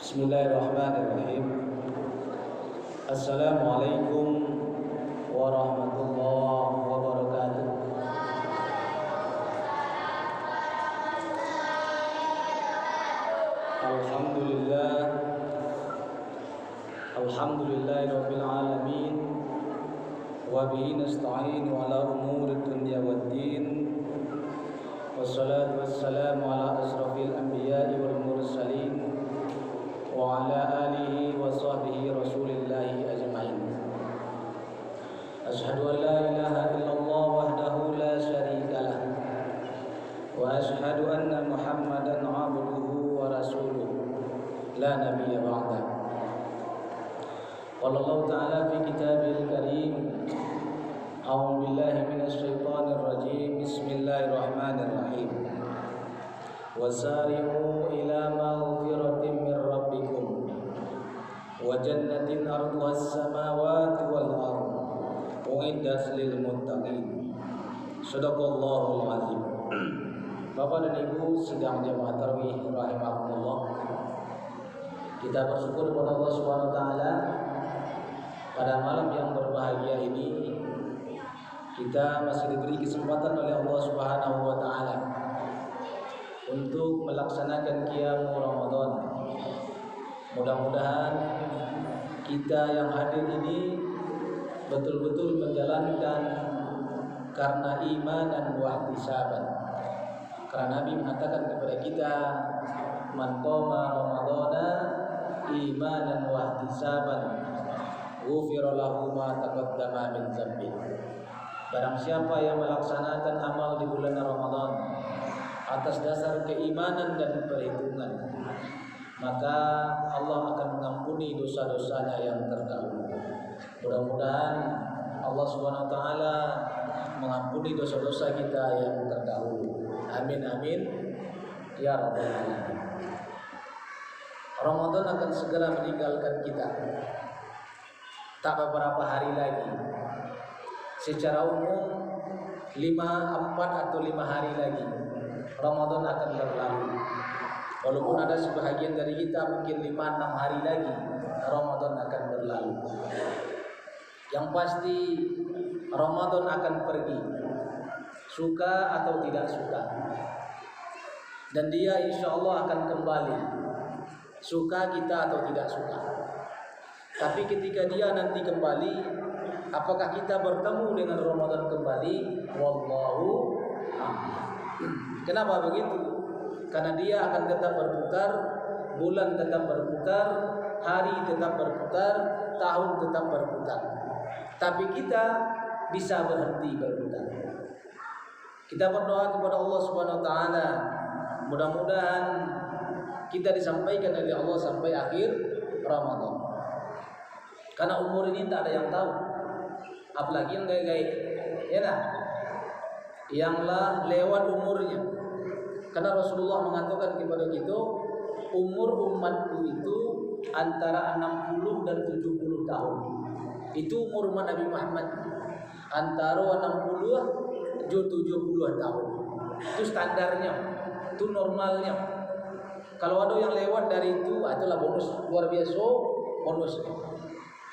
Bismillahirrahmanirrahim. Assalamualaikum warahmatullahi wabarakatuh. Alhamdulillah, alhamdulillahirabbil alamin. Wa bihi nasta'in ala umuri dunya waddin. Wassalatu wassalamu ala asrafil anbiya'i wal mursalin wa ala alihi wa sahbihi rasulillahi ajma'in. Ashhadu an la ilaha illallah wahdahu la syarika lah wa ashhadu anna Muhammadan abduhu wa rasuluhu la nabiyya ba'da. Qala Allah ta'ala fi kitabil karim. A'udzu billahi minasy syaithanir rajim. Bismillahirrahmanirrahim. Wasari'u ila maghfiratin min rabbikum wa jannatin 'arduha as-samawati wal ardh u'iddat lil muttaqin. Shadaqallahul azim. Bapak dan Ibu sidang jamaah tarawih rahimakumullah. Kita bersyukur kepada Allah Subhanahu wa taala pada malam yang berbahagia ini kita masih diberi kesempatan oleh Allah Subhanahu wa taala untuk melaksanakan qiyam Ramadan. Mudah-mudahan kita yang hadir ini betul-betul menjalankan karena iman dan wahtisaban. Karena Nabi mengatakan kepada kita, man qama ramadhana imanan wahtisaban ghufira lahu ma taqaddama min dzambi. Barang siapa yang melaksanakan amal di bulan Ramadan atas dasar keimanan dan perhitungan, maka Allah akan mengampuni dosa-dosanya yang terdahulu. Mudah-mudahan Allah Subhanahu wa taala mengampuni dosa-dosa kita yang terdahulu. Amin amin ya rabbal alamin. Ramadan akan segera meninggalkan kita. Tak beberapa hari lagi. Secara umum 4 atau 5 hari lagi Ramadan akan berlalu. Walaupun ada sebahagian dari kita mungkin 5-6 hari lagi Ramadan akan berlalu. Yang pasti Ramadan akan pergi, suka atau tidak suka. Dan dia insya Allah akan kembali, suka kita atau tidak suka. Tapi ketika dia nanti kembali, apakah kita bertemu dengan Ramadan kembali? Wallahu a'lam. Kenapa begitu? Karena dia akan tetap berputar, bulan tetap berputar, hari tetap berputar, tahun tetap berputar. Tapi kita bisa berhenti berputar. Kita berdoa kepada Allah Subhanahu wa taala, mudah-mudahan kita disampaikan oleh Allah sampai akhir Ramadan. Karena umur ini tak ada yang tahu, apalagi yang gaib-gaib, ya nah, yanglah lewat umurnya. Karena Rasulullah mengatakan kepada kita, umur umatku itu antara 60 dan 70 tahun. Itu umur umat Nabi Muhammad, antara 60 dan 70 tahun. Itu standarnya, itu normalnya. Kalau ada yang lewat dari itu, itulah bonus, luar biasa bonusnya.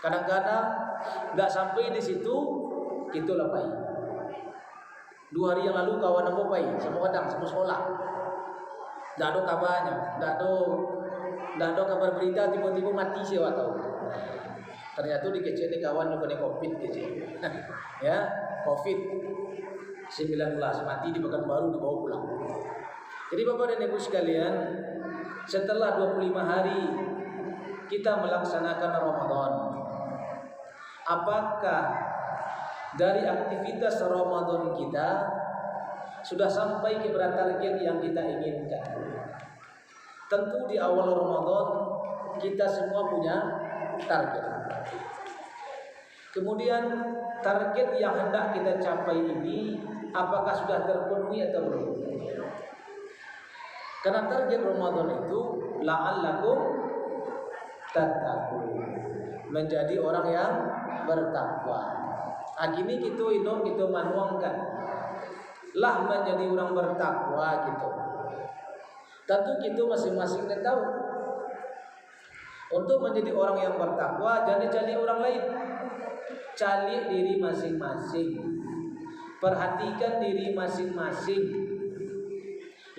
Kadang-kadang nggak sampai di situ, kita lapai. 2 hari yang lalu kawan aku pai, sama kadang sama sekolah. Nggak ada kabarnya, nggak ada kabar berita tiba-tiba mati siapa tahu. Ternyata dikecil ni kawan kena COVID kecil, ya COVID-19 mati di Pekanbaru dibawa pulang. Jadi Bapak dan Ibu sekalian, setelah 25 hari kita melaksanakan Ramadan, apakah dari aktivitas Ramadan kita sudah sampai kepada target yang kita inginkan? Tentu di awal Ramadan kita semua punya target. Kemudian target yang hendak kita capai ini apakah sudah terpenuhi atau belum? Karena target Ramadan itu la'allakum tattaqun, menjadi orang yang bertakwa. Agini kita hidup kita manuangkan lah menjadi orang bertakwa gitu. Tentu kita masing-masing tahu Untuk menjadi orang yang bertakwa, jangan cari orang lain. Cari diri masing-masing. Perhatikan diri masing-masing.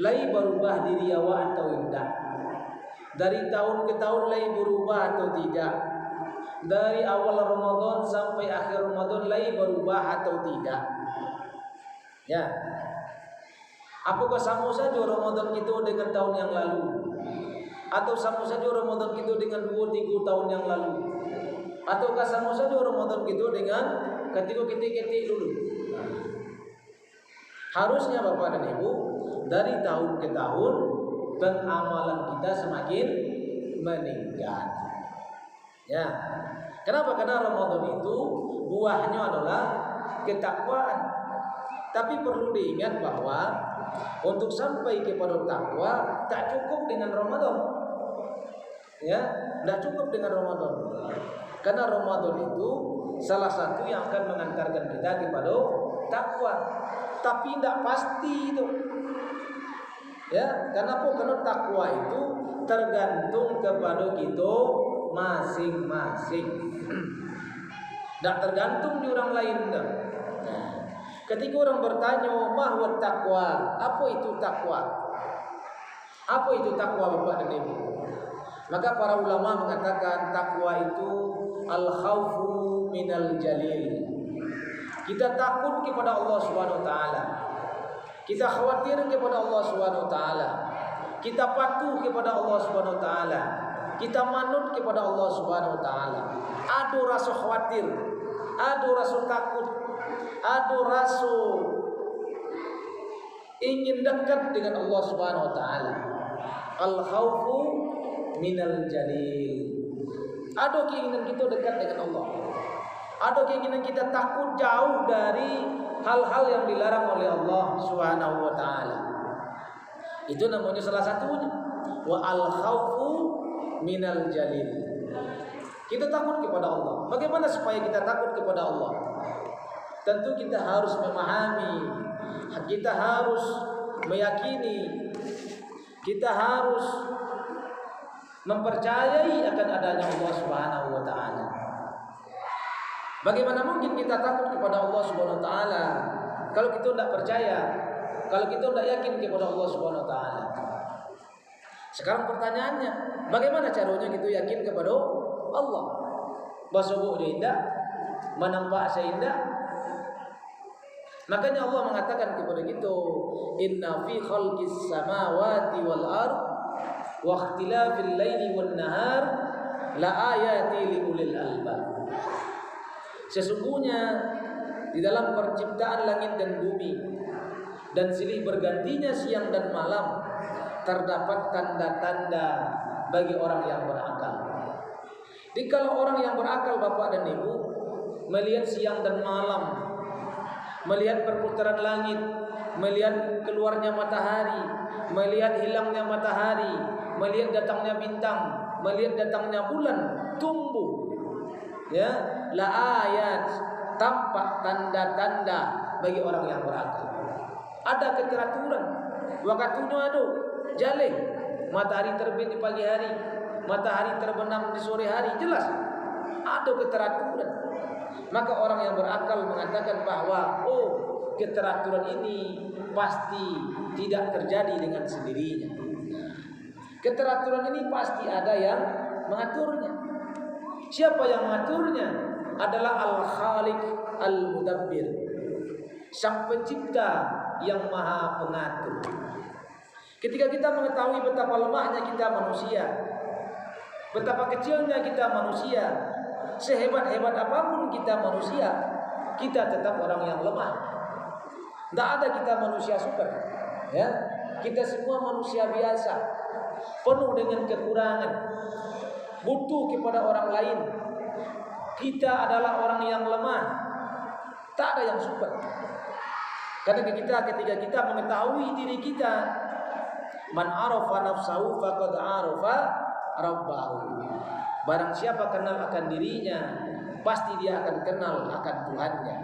Lai berubah diri awak atau tidak? Dari tahun ke tahun lai berubah atau tidak? Dari awal Ramadan sampai akhir Ramadan lai berubah atau tidak? Ya. Apakah sama saja Ramadan itu dengan tahun yang lalu? Atau sama saja Ramadan itu dengan 2-3 tahun yang lalu? Ataukah sama saja Ramadan itu dengan ketika dulu? Harusnya Bapak dan Ibu, dari tahun ke tahun pengamalan kita semakin meningkat. Ya. Kenapa? Karena Ramadan itu buahnya adalah ketakwaan. Tapi perlu diingat bahwa untuk sampai kepada takwa tak cukup dengan Ramadan. Ya, tidak cukup dengan Ramadan. Karena Ramadan itu salah satu yang akan mengantarkan kita kepada takwa. Tapi tidak pasti itu. Ya, kenapa? Karena takwa itu tergantung kepada kita masing-masing. Tidak tergantung di orang lain. Nah, ketika orang bertanya, "Mahwa takwa?" Apa itu takwa? Apa itu takwa, Bapak dan Ibu? Maka para ulama mengatakan takwa itu al-khaufu minal jalil. Kita takut kepada Allah Subhanahu wa taala. Kita khawatir kepada Allah Subhanahu wa taala. Kita patuh kepada Allah Subhanahu wa taala. Kita manut kepada Allah Subhanahu wa taala. Ada rasa khawatir, ada rasa takut, ada rasa ingin dekat dengan Allah Subhanahu wa taala. Al-khaufu minal jalil. Ada keinginan kita dekat dengan Allah. Ada keinginan kita takut jauh dari hal-hal yang dilarang oleh Allah Subhanahu wa taala. Itu namanya salah satunya. Wa al-khaufu minal jalil. Kita takut kepada Allah. Bagaimana supaya kita takut kepada Allah? Tentu kita harus memahami, kita harus meyakini, kita harus mempercayai akan adanya Allah Subhanahu wa taala. Bagaimana mungkin kita takut kepada Allah Subhanahu wa taala kalau kita tidak percaya, kalau kita tidak yakin kepada Allah Subhanahu wa taala? Sekarang pertanyaannya, bagaimana caranya kita yakin kepada Allah? Basubuk dia indah, menampak seindah. Makanya Allah mengatakan kepada kita, "Inna fi khalqis samawati wal ard wa ikhtilafil laili wan nahar la ayati liulil albab." Sesungguhnya di dalam penciptaan langit dan bumi dan silih bergantinya siang dan malam terdapat tanda-tanda bagi orang yang berakal. Jadi kalau orang yang berakal, Bapak dan Ibu, melihat siang dan malam, melihat perputaran langit, melihat keluarnya matahari, melihat hilangnya matahari, melihat datangnya bintang, melihat datangnya bulan, tumbuh, ya, la ayat, tampak tanda-tanda bagi orang yang berakal. Ada keteraturan, waktunya ada, jaleh, matahari terbit di pagi hari, matahari terbenam di sore hari, jelas ada keteraturan. Maka orang yang berakal mengatakan bahwa keteraturan ini pasti tidak terjadi dengan sendirinya. Keteraturan ini pasti ada yang mengaturnya. Siapa yang mengaturnya? Adalah Al-Khaliq Al-Mudabbir, Sang Pencipta yang Maha Pengatur. Ketika kita mengetahui betapa lemahnya kita manusia, betapa kecilnya kita manusia, sehebat-hebat apapun kita manusia, kita tetap orang yang lemah. Tidak ada kita manusia super, ya. Kita semua manusia biasa, penuh dengan kekurangan, butuh kepada orang lain. Kita adalah orang yang lemah, tak ada yang super. Karena ketika kita mengetahui diri kita, man arafa nafsahu faqad arafa rabbahu. Barang siapa kenal akan dirinya, pasti dia akan kenal akan Tuhannya.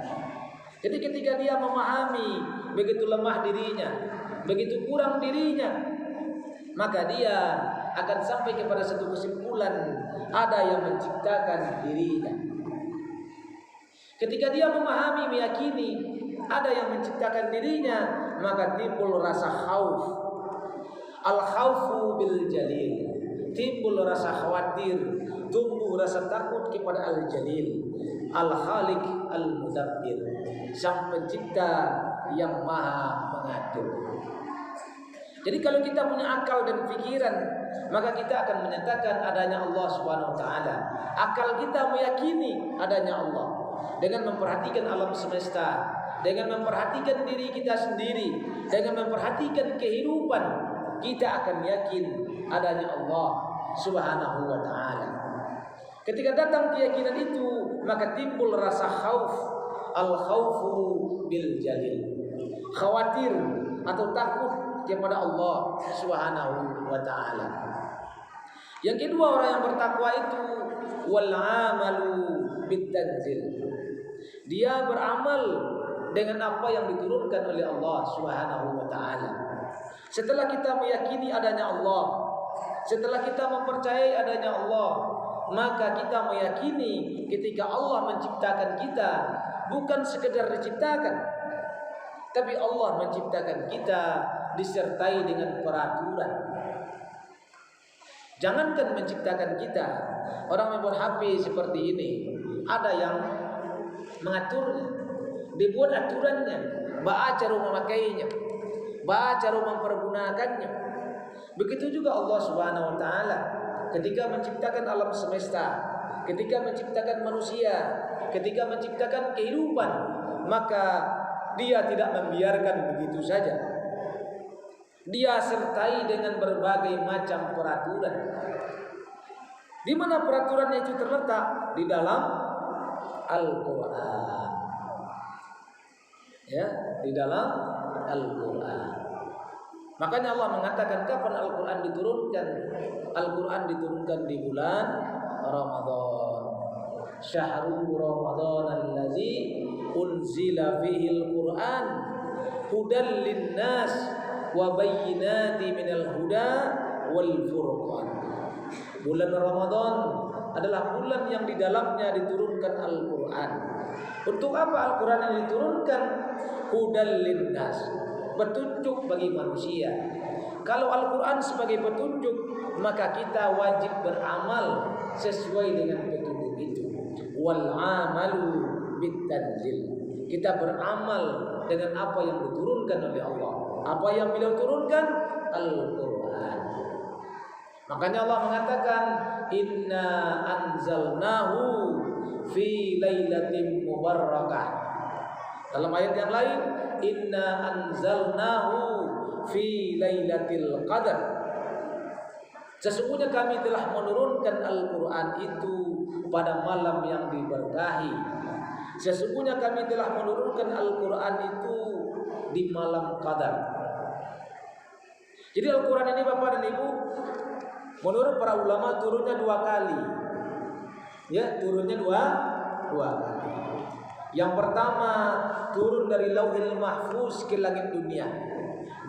Jadi ketika dia memahami begitu lemah dirinya, begitu kurang dirinya, maka dia akan sampai kepada satu kesimpulan, ada yang menciptakan dirinya. Ketika dia memahami, meyakini ada yang menciptakan dirinya, maka timbul rasa khauf. Al-khaufu bil jalil, timbul rasa khawatir, tumbuh rasa takut kepada Al-Jalil, Al-Khaliq, Al-Mudabbir, Sang Pencipta yang Maha Mengatur. Jadi kalau kita punya akal dan pikiran, maka kita akan menyatakan adanya Allah Subhanahu wa taala. Akal kita meyakini adanya Allah dengan memperhatikan alam semesta, dengan memperhatikan diri kita sendiri, dengan memperhatikan kehidupan, kita akan yakin adanya Allah Subhanahu wa taala. Ketika datang keyakinan itu, maka timbul rasa khauf, al-khaufu bil jalil, khawatir atau takut kepada Allah Subhanahu wa taala. Yang kedua, orang yang bertakwa itu wal amalu bit tanzil. Dia beramal dengan apa yang diturunkan oleh Allah Subhanahu wa taala. Setelah kita meyakini adanya Allah, setelah kita mempercayai adanya Allah, maka kita meyakini ketika Allah menciptakan kita, bukan sekedar diciptakan, tapi Allah menciptakan kita disertai dengan peraturan. Jangankan menciptakan kita, orang membuat HP seperti ini, ada yang mengaturnya, dibuat aturannya, baca cara memakainya, baca cara mempergunakannya. Begitu juga Allah Subhanahu wa taala ketika menciptakan alam semesta, ketika menciptakan manusia, ketika menciptakan kehidupan, maka Dia tidak membiarkan begitu saja. Dia sertai dengan berbagai macam peraturan. Di mana peraturannya itu terletak? Di dalam Al-Quran. Ya, di dalam Al-Quran. Makanya Allah mengatakan kapan Al-Quran diturunkan? Al-Quran diturunkan di bulan Ramadan. Syahrul Ramadan allazi unzila fihil Quran hudan linnas wa bayyinati minal huda wal furqan. Bulan Ramadan adalah bulan yang di dalamnya diturunkan Al-Quran. Untuk apa Al-Quran yang diturunkan? Hudan linnas, petunjuk bagi manusia. Kalau Al-Quran sebagai petunjuk, maka kita wajib beramal sesuai dengan petunjuk itu. Wal amalu bitanzil, kita beramal dengan apa yang diturunkan oleh Allah. Apa yang beliau turunkan? Al-Quran. Makanya Allah mengatakan inna anzalnahu fi lailatin mubarakah. Dalam ayat yang lain, inna anzalnahu fi lailatul qadar. Sesungguhnya kami telah menurunkan Al-Quran itu pada malam yang diberkahi. Sesungguhnya kami telah menurunkan Al-Quran itu di malam qadar. Jadi Al-Quran ini Bapak dan Ibu, menurut para ulama turunnya 2 kali. Ya, turunnya dua kali. Yang pertama turun dari Lauhil Mahfuz ke langit dunia.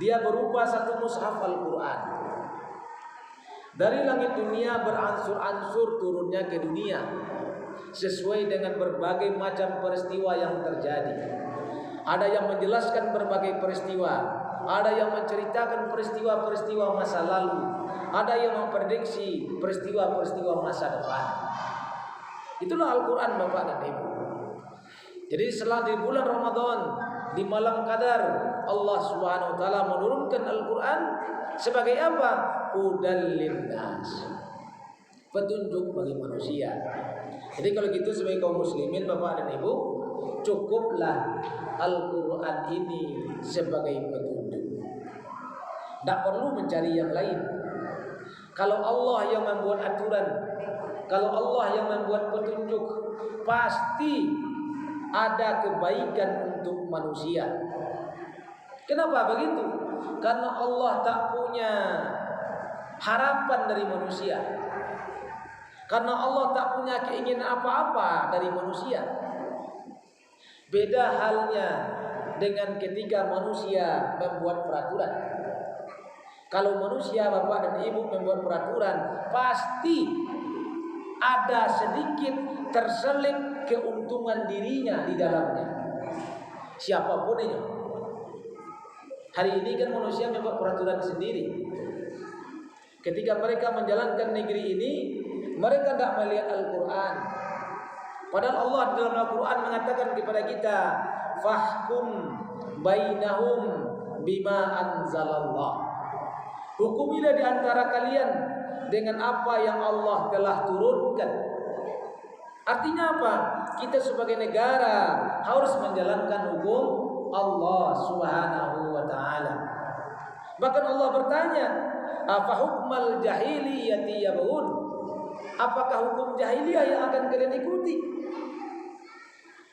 Dia berupa satu mushaf Al-Quran. Dari langit dunia beransur-ansur turunnya ke dunia sesuai dengan berbagai macam peristiwa yang terjadi. Ada yang menjelaskan berbagai peristiwa, ada yang menceritakan peristiwa-peristiwa masa lalu, ada yang memprediksi peristiwa-peristiwa masa depan. Itulah Al-Quran Bapak dan Ibu. Jadi setelah di bulan Ramadan, di malam Qadar, Allah Subhanahu wa taala menurunkan Al-Quran sebagai apa? Hudan linnas, petunjuk bagi manusia. Jadi kalau gitu sebagai kaum muslimin Bapak dan Ibu, cukuplah Al-Quran ini sebagai petunjuk. Tidak perlu mencari yang lain. Kalau Allah yang membuat aturan, kalau Allah yang membuat petunjuk, pasti ada kebaikan untuk manusia. Kenapa begitu? Karena Allah tak punya harapan dari manusia. Karena Allah tak punya keinginan apa-apa dari manusia. Beda halnya dengan ketika manusia membuat peraturan. Kalau manusia, bapak dan ibu, membuat peraturan, pasti ada sedikit terselip keuntungan dirinya di dalamnya, siapapun itu. Hari ini kan manusia membuat peraturan sendiri. Ketika mereka menjalankan negeri ini, mereka tidak melihat Al-Quran. Padahal Allah dalam Al-Quran mengatakan kepada kita, fahkum bainahum bima anzalallah. Hukumilah di antara kalian dengan apa yang Allah telah turunkan. Artinya apa? Kita sebagai negara harus menjalankan hukum Allah Subhanahu wa taala. Bahkan Allah bertanya, "Afa hukmal jahiliyati yabghun?" Apakah hukum jahiliyah yang akan kalian ikuti?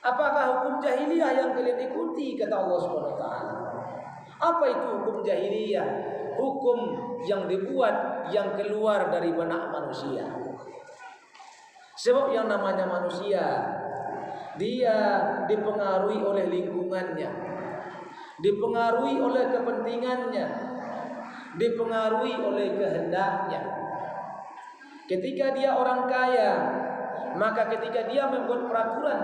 Apakah hukum jahiliyah yang kalian ikuti? Kata Allah Subhanahu wa taala. Apa itu hukum jahiliyah? Hukum yang dibuat yang keluar dari benak manusia. Sebab yang namanya manusia, dia dipengaruhi oleh lingkungannya, dipengaruhi oleh kepentingannya, dipengaruhi oleh kehendaknya. Ketika dia orang kaya, maka ketika dia membuat peraturan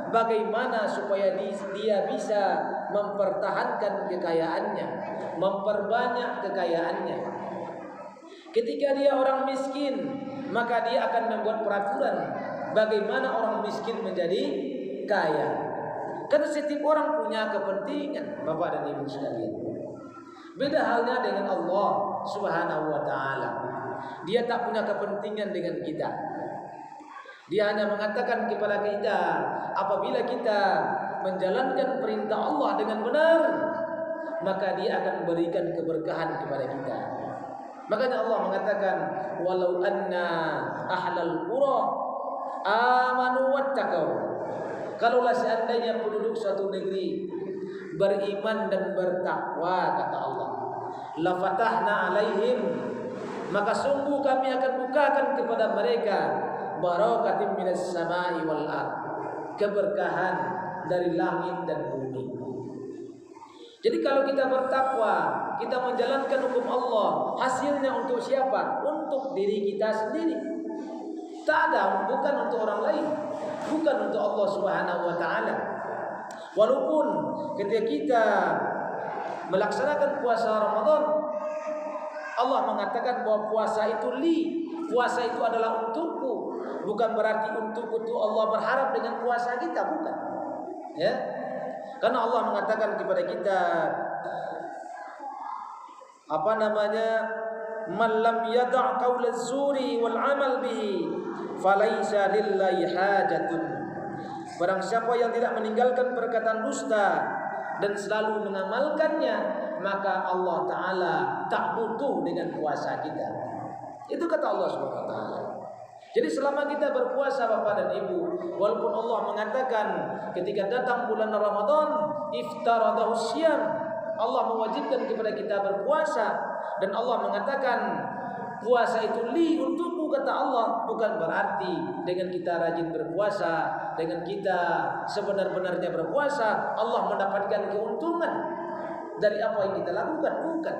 bagaimana supaya dia bisa mempertahankan kekayaannya, memperbanyak kekayaannya. Ketika dia orang miskin, maka dia akan membuat peraturan bagaimana orang miskin menjadi kaya. Karena setiap orang punya kepentingan, Bapak dan Ibu sekalian. Beda halnya dengan Allah Subhanahu wa taala. Dia tak punya kepentingan dengan kita. Dia hanya mengatakan kepada kita, apabila kita menjalankan perintah Allah dengan benar, maka dia akan memberikan keberkahan kepada kita. Makanya Allah mengatakan, walau anna ahlal qura amanu wattaqau. Kalaulah seandainya penduduk suatu negeri beriman dan bertakwa, kata Allah, la fatahna alaihim, maka sungguh kami akan bukakan kepada mereka barakatim minas samai wal ard, keberkahan dari langit dan bumi. Jadi kalau kita bertakwa, kita menjalankan hukum Allah, hasilnya untuk siapa? Untuk diri kita sendiri. Tak ada, bukan untuk orang lain, bukan untuk Allah Subhanahu wa taala. Walaupun ketika kita melaksanakan puasa Ramadan, Allah mengatakan bahwa puasa itu puasa itu adalah untukku. Bukan berarti untukku itu Allah berharap dengan puasa kita, bukan. Ya. Karena Allah mengatakan kepada kita, man lam yada' qaula az-zuri wal 'amal bihi falaisa lillahi hajatun. Barang siapa yang tidak meninggalkan perkataan dusta dan selalu mengamalkannya, maka Allah taala tak butuh dengan puasa kita. Itu kata Allah Subhanahu wa taala. Jadi selama kita berpuasa, Bapak dan Ibu, walaupun Allah mengatakan ketika datang bulan Ramadan, iftaradahu syiyam, Allah mewajibkan kepada kita berpuasa, dan Allah mengatakan puasa itu untukku, kata Allah. Bukan berarti dengan kita rajin berpuasa, dengan kita sebenar-benarnya berpuasa, Allah mendapatkan keuntungan dari apa yang kita lakukan, bukan.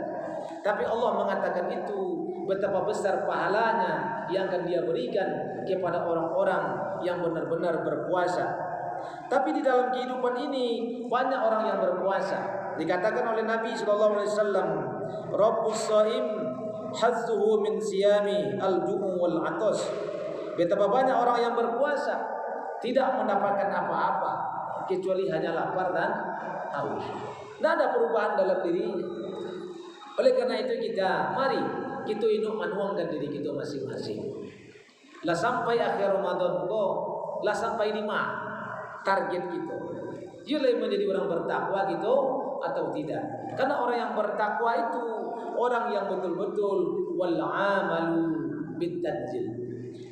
Tapi Allah mengatakan itu betapa besar pahalanya yang akan Dia berikan kepada orang-orang yang benar-benar berpuasa. Tapi di dalam kehidupan ini banyak orang yang berpuasa. Dikatakan oleh Nabi sallallahu alaihi wasallam, Rabbus shaim hazzuhu min siyami al-ju'u wal 'atas. Betapa banyak orang yang berpuasa tidak mendapatkan apa-apa kecuali hanya lapar dan haus. Tidak ada perubahan dalam dirinya. Oleh karena itu mari kita manuangkan diri kita masing-masing. Lah sampai akhir Ramadan lah sampai 5 target kita. Yulai menjadi orang bertakwa gitu atau tidak. Karena orang yang bertakwa itu orang yang betul-betul wal amalu bitanzil.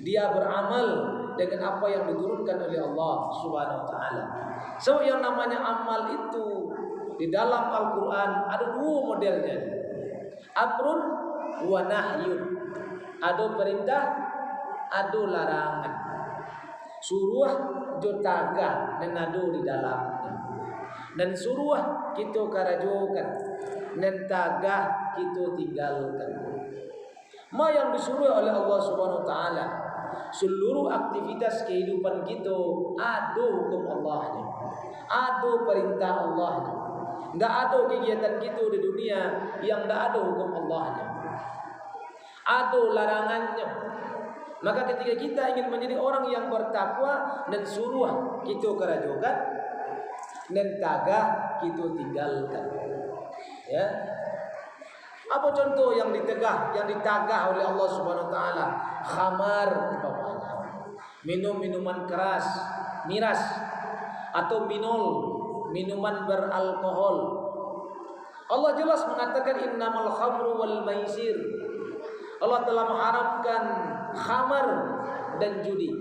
Dia beramal dengan apa yang diturunkan oleh Allah Subhanahu wa taala. So yang namanya amal itu di dalam Al-Qur'an ada 2 modelnya. Amrun wa nahyun. Ada perintah, ada larangan. Suruh jotaga dan ada di dalamnya. Dan suruh kita karajokan. nentagah kita tinggalkan. Ma yang disuruh oleh Allah Subhanahu wa taala, seluruh aktivitas kehidupan kita ada hukum Allahnya, ada perintah Allahnya. Tidak ada kegiatan kita di dunia yang tidak ada hukum Allahnya, ada larangannya. Maka ketika kita ingin menjadi orang yang bertakwa dan suruh kita kerajokan dan tagah kita tinggalkan. Ya. Apa contoh yang ditagah oleh Allah Subhanahu wa taala? Khamar umpamanya. Minum-minuman keras, miras atau minuman beralkohol. Allah jelas mengatakan innamal khamru wal maisir. Allah telah mengharamkan khamar dan judi.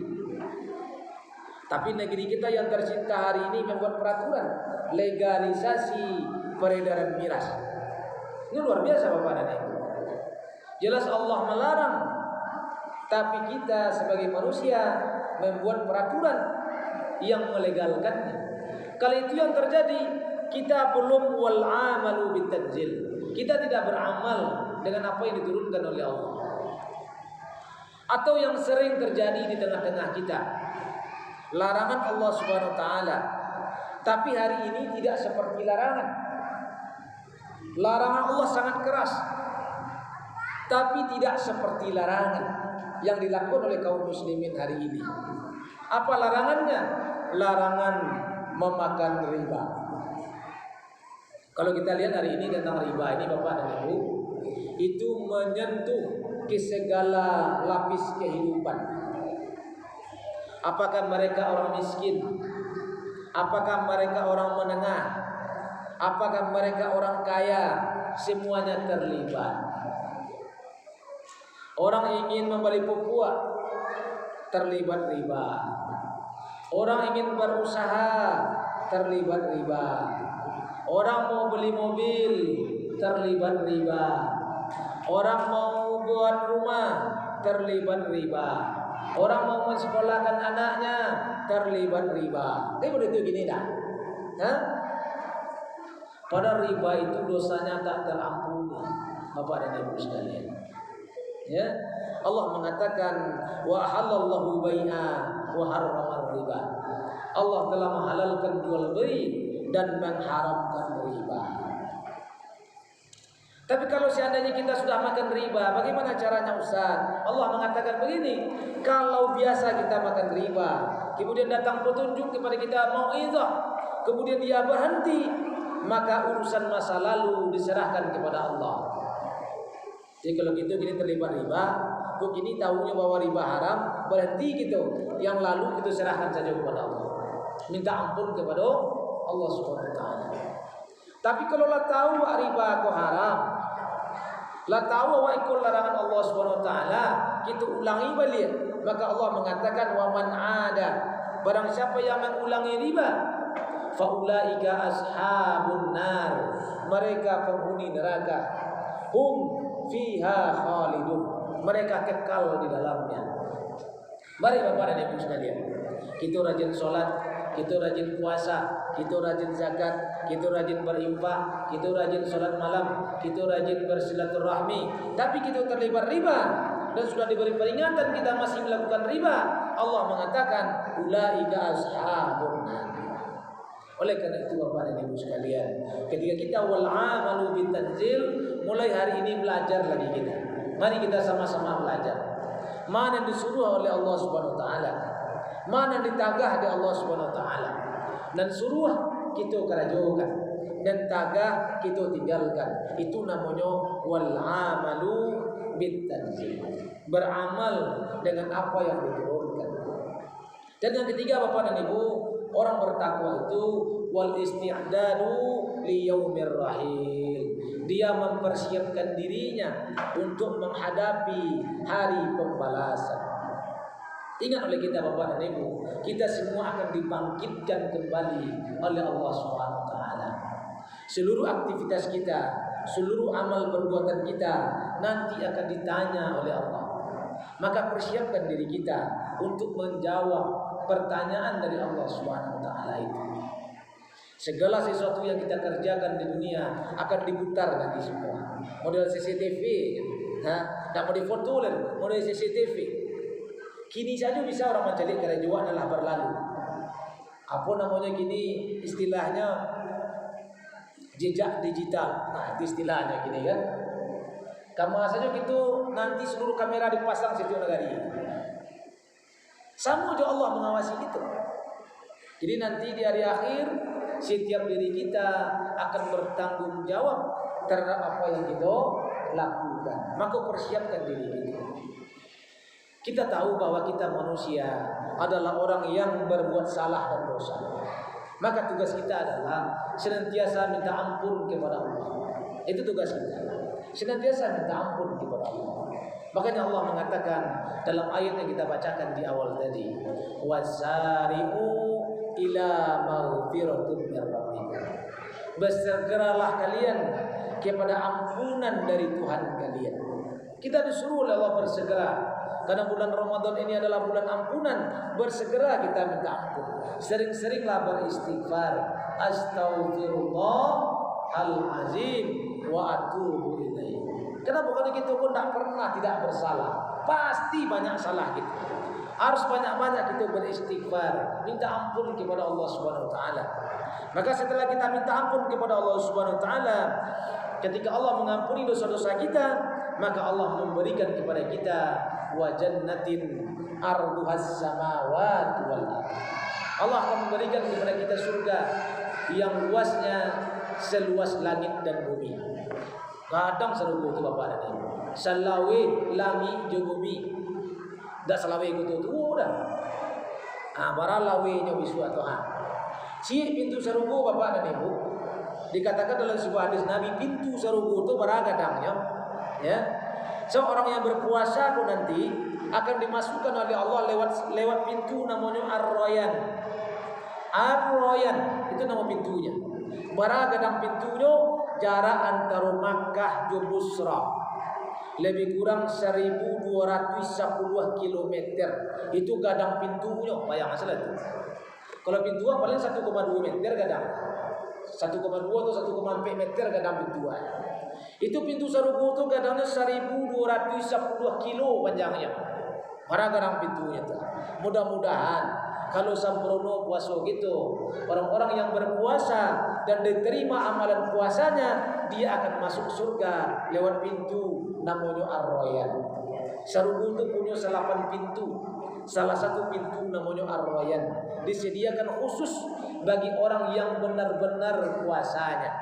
Tapi negeri kita yang tercinta hari ini membuat peraturan legalisasi peredaran miras. Ini luar biasa Bapak dan Ibu. Jelas Allah melarang, tapi kita sebagai manusia membuat peraturan yang melegalkannya. Kalau itu yang terjadi, kita belum wal amalu bitanzil. Kita tidak beramal dengan apa yang diturunkan oleh Allah. Atau yang sering terjadi di tengah-tengah kita, larangan Allah Subhanahu wa taala, tapi hari ini tidak seperti larangan. Larangan Allah sangat keras, tapi tidak seperti larangan yang dilakukan oleh kaum muslimin hari ini. Apa larangannya? Larangan memakan riba. Kalau kita lihat hari ini tentang riba ini Bapak dan Ibu, itu menyentuh ke segala lapis kehidupan. Apakah mereka orang miskin? Apakah mereka orang menengah? Apakah mereka orang kaya? Semuanya terlibat. Orang ingin membeli pupuk, terlibat riba. Orang ingin berusaha, terlibat riba. Orang mau beli mobil, terlibat riba. Orang mau buat rumah, terlibat riba. Orang mau mensekolahkan anaknya, terlibat riba. Tapi begitu gini dah. Hah? Pada riba itu dosanya tak terampuni, Bapak dan Ibu sekalian. Ya, Allah mengatakan wa halallahu bai'a wa harrama riba. Allah telah menghalalkan jual beli dan mengharamkan riba. Tapi kalau seandainya kita sudah makan riba, bagaimana caranya Ustaz? Allah mengatakan begini, kalau biasa kita makan riba, kemudian datang petunjuk kepada kita mau'izah, kemudian dia berhenti, maka urusan masa lalu diserahkan kepada Allah. Jadi kalau gitu gini terlibat riba, kok gini tahunya bahwa riba haram, berhenti gitu. Yang lalu itu serahkan saja kepada Allah. Minta ampun kepada Allah Subhanahu wa taala. Tapi kalau lah tahu riba kok haram, lah tahu bahwa ikut larangan Allah Subhanahu wa taala, kita ulangi balik. Maka Allah mengatakan wa man ada, barang siapa yang mengulangi riba, faulaika ashabun nar, mereka penghuni neraka, hum fiha khalidun, mereka kekal di dalamnya. Mari Bapak dan Ibu sekalian, kita rajin sholat, kita rajin puasa, kita rajin zakat, kita rajin berinfak, kita rajin sholat malam, kita rajin bersilaturahmi, tapi kita terlibat riba dan sudah diberi peringatan kita masih melakukan riba. Allah mengatakan ulaika ashabun nar. Oleh karena itu Bapak dan Ibu sekalian, ketika kita wal amalu bitanzil, mulai hari ini belajar lagi kita. Mari kita sama-sama belajar. Mana yang disuruh oleh Allah Subhanahu wa taala, mana yang ditagah oleh Allah Subhanahu wa taala. Dan suruh kita kerajokan dan tagah kita tinggalkan. Itu namanya wal amalu bitanzil. Beramal dengan apa yang diturunkan. Dan yang ketiga Bapak dan Ibu, orang bertakwa itu wal isti'dadu li yaumir rahil. Dia mempersiapkan dirinya untuk menghadapi hari pembalasan. Ingat oleh kita Bapak dan Ibu, kita semua akan dibangkitkan kembali oleh Allah Subhanahu wa taala. Seluruh aktivitas kita, seluruh amal perbuatan kita nanti akan ditanya oleh Allah. Maka persiapkan diri kita untuk menjawab pertanyaan dari Allah Subhanahu wa taala itu. Segala sesuatu yang kita kerjakan di dunia akan diputar nanti semua. Model CCTV, tak mau difoto model CCTV. Kini saja bisa orang mencari kerajaan adalah berlalu. Apa namanya kini istilahnya jejak digital. Nah, itu istilahnya gini kan. Kamu saja gitu nanti seluruh kamera dipasang setiap negara. Sama juga Allah mengawasi itu. Jadi nanti di hari akhir setiap diri kita akan bertanggung jawab terhadap apa yang kita lakukan. Maka persiapkan diri kita. Kita tahu bahwa kita manusia adalah orang yang berbuat salah dan dosa. Maka tugas kita adalah senantiasa minta ampun kepada Allah. Itu tugas kita. Senantiasa minta ampun kepada Allah. Makanya Allah mengatakan dalam ayat yang kita bacakan di awal tadi, wasari'u ila maghfiratin min rabbikum. Bersegeralah kalian kepada ampunan dari Tuhan kalian. Kita disuruh oleh Allah bersegera. Karena bulan Ramadan ini adalah bulan ampunan. Bersegera kita minta ampun. Sering-seringlah beristighfar. Astaghfirullahalazim wa atubu ilaih. Karena bukan kita pun tak pernah tidak bersalah. Pasti banyak salah kita. Harus banyak-banyak kita beristighfar, minta ampun kepada Allah Subhanahu wa taala. Maka setelah kita minta ampun kepada Allah Subhanahu wa taala, ketika Allah mengampuni dosa-dosa kita, maka Allah memberikan kepada kita wa jannatin arduhas samawati wal ardh. Allah akan memberikan kepada kita surga yang luasnya seluas langit dan bumi. Kadang seru tu Bapak dan Ibu. Salawe lami je bumi. Dak salawe itu dah. Bara lawe nya bisu Tuhan. Si pintu sarugo Bapak dan Ibu. Dikatakan dalam sebuah hadis Nabi pintu sarugo itu beragadangnya. Ya. Seorang yang berpuasa pun nanti akan dimasukkan oleh Allah lewat pintu namanya Ar-Rayyan. Ar-Rayyan itu nama pintunya. Baragadang pintunya jarak antara Makkah dan Busra lebih kurang 1210 km. Itu gadang pintunya. Bayang masalah itu. Kalau pintuan paling 1,2 meter gadang. 1,2 atau 1,4 meter gadang pintuan. Itu pintu sarugo itu gadangnya 1210 kilo panjangnya. Para gadang pintunya itu. Mudah-mudahan kalau sempurna puasa gitu, orang-orang yang berpuasa dan diterima amalan puasanya, dia akan masuk surga lewat pintu namanya Ar-Rayyan. Sarugo itu punya 8 pintu. Salah satu pintu namanya Ar-Rayyan. Disediakan khusus bagi orang yang benar-benar puasanya.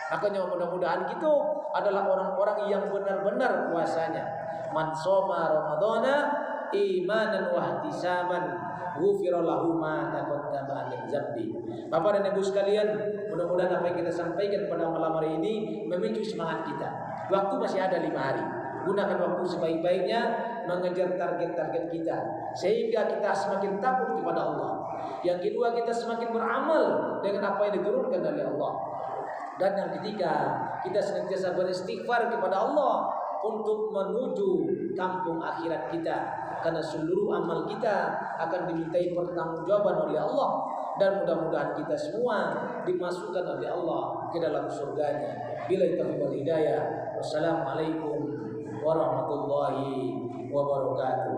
Makanya mudah-mudahan kita adalah orang-orang yang benar-benar puasanya. Man shoma Ramadhana imanan wa ihtisaban ghufira lahu ma taqaddama min dzambi. Bapak dan Ibu sekalian, mudah-mudahan apa yang kita sampaikan pada malam hari ini memicu semangat kita. Waktu masih ada 5 hari. Gunakan waktu sebaik-baiknya mengejar target-target kita sehingga kita semakin takut kepada Allah. Yang kedua, kita semakin beramal dengan apa yang diturunkan oleh Allah. Dan yang ketiga, kita senantiasa beristighfar kepada Allah untuk menuju kampung akhirat kita, karena seluruh amal kita akan dimintai pertanggungjawaban oleh Allah, dan mudah-mudahan kita semua dimasukkan oleh Allah ke dalam surganya. Billahi taufiq wal hidayah. Wassalamualaikum warahmatullahi wabarakatuh.